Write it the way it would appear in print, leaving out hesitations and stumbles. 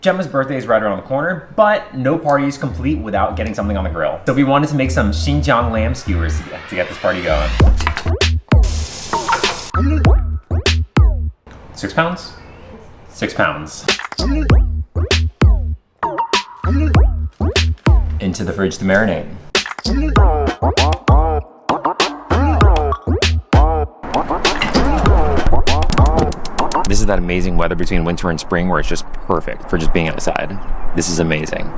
Gemma's birthday is right around the corner, but no party is complete without getting something on the grill. So we wanted to make some Xinjiang Lamb Skewers to get this party going. 6 pounds? 6 pounds. Into the fridge to marinate. This is that amazing weather between winter and spring where it's just perfect for just being outside. This is amazing.